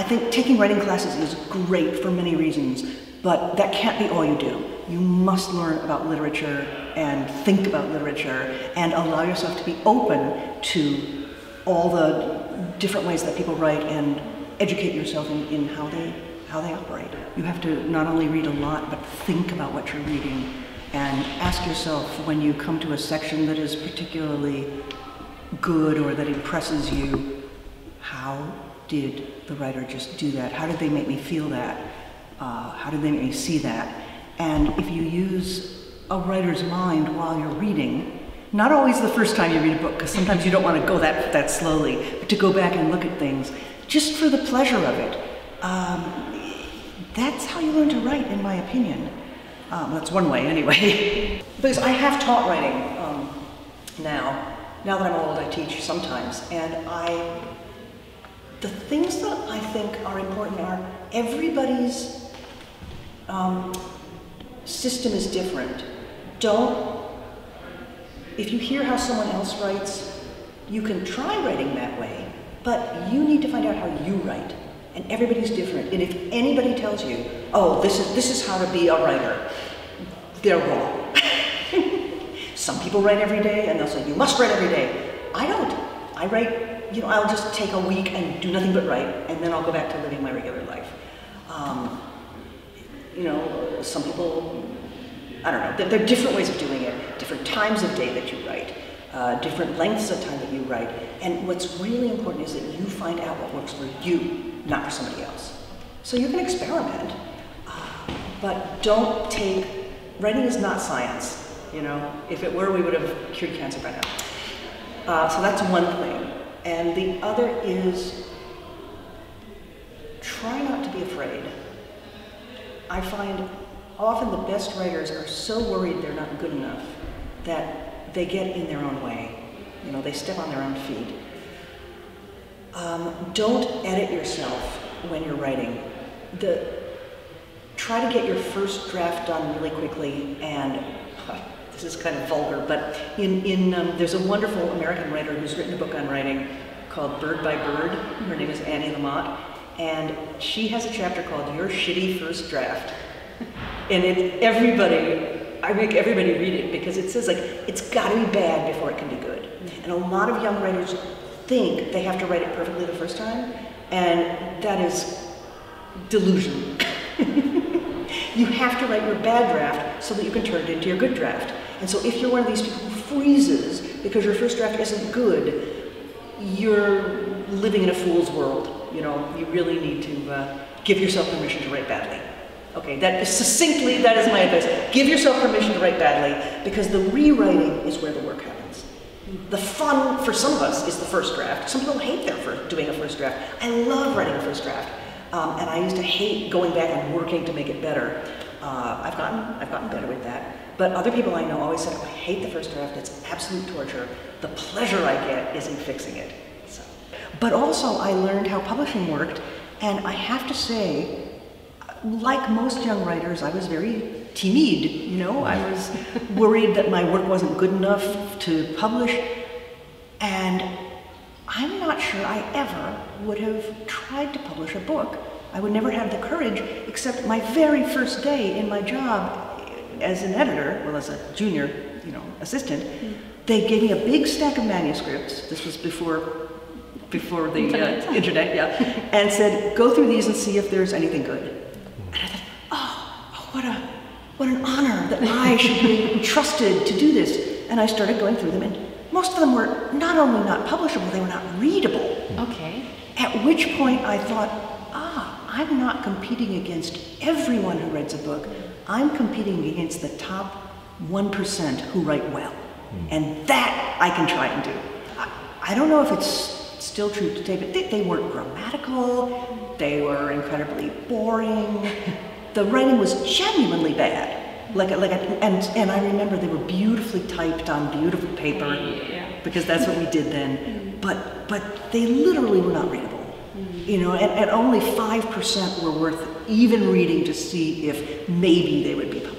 think taking writing classes is great for many reasons, but that can't be all you do. You must learn about literature and think about literature and allow yourself to be open to all the different ways that people write and educate yourself in how they operate. You have to not only read a lot, but think about what you're reading and ask yourself when you come to a section that is particularly good or that impresses you, how did the writer just do that? How did they make me feel that? How did they make me see that? And if you use a writer's mind while you're reading, not always the first time you read a book, because sometimes you don't want to go that slowly, but to go back and look at things, just for the pleasure of it. That's how you learn to write, in my opinion. That's one way, anyway. Because I have taught writing now. Now that I'm old, I teach sometimes, and the things that I think are important are everybody's system is different. If you hear how someone else writes, you can try writing that way, but you need to find out how you write. And everybody's different. And if anybody tells you, oh, this is how to be a writer, they're wrong. Some people write every day and they'll say, you must write every day. I don't. I write, I'll just take a week and do nothing but write, and then I'll go back to living my regular life. Some people, I don't know, there are different ways of doing it, different times of day that you write, different lengths of time that you write. And what's really important is that you find out what works for you, not for somebody else. So you can experiment, but don't take, writing is not science. If it were, we would have cured cancer by now. So that's one thing. And the other is, try not to be afraid. I find often the best writers are so worried they're not good enough that they get in their own way. They step on their own feet. Don't edit yourself when you're writing. Try to get your first draft done really quickly, and this is kind of vulgar, but there's a wonderful American writer who's written a book on writing called Bird by Bird. Her name is Annie Lamott, and she has a chapter called Your Shitty First Draft. And I make everybody read it because it says, it's got to be bad before it can be good. And a lot of young writers think they have to write it perfectly the first time, and that is delusion. You have to write your bad draft so that you can turn it into your good draft. And so if you're one of these people who freezes because your first draft isn't good, you're living in a fool's world. You really need to give yourself permission to write badly. Okay, that is my advice. Give yourself permission to write badly, because the rewriting is where the work happens. The fun for some of us is the first draft. Some people hate doing a first draft. I love writing a first draft. And I used to hate going back and working to make it better. I've gotten better with that. But other people I know always said, oh, I hate the first draft, it's absolute torture. The pleasure I get is in fixing it. So. But also I learned how publishing worked, and I have to say, like most young writers, I was very timid, I was worried that my work wasn't good enough to publish, and I'm not sure I ever would have tried to publish a book. I would never have the courage, except my very first day in my job as an editor, well, as a junior, assistant, they gave me a big stack of manuscripts. This was before the internet, yeah, and said, go through these and see if there's anything good. And I thought, oh, what an honor that I should be trusted to do this. And I started going through them, and most of them were not only not publishable, they were not readable. Okay. At which point I thought, I'm not competing against everyone who writes a book. I'm competing against the top 1% who write well. And that I can try and do. I don't know if it's still true today, but they weren't grammatical, they were incredibly boring. The writing was genuinely bad. And I remember they were beautifully typed on beautiful paper, because that's what we did then. But they literally were not readable. And only 5% were worth even reading to see if maybe they would be published.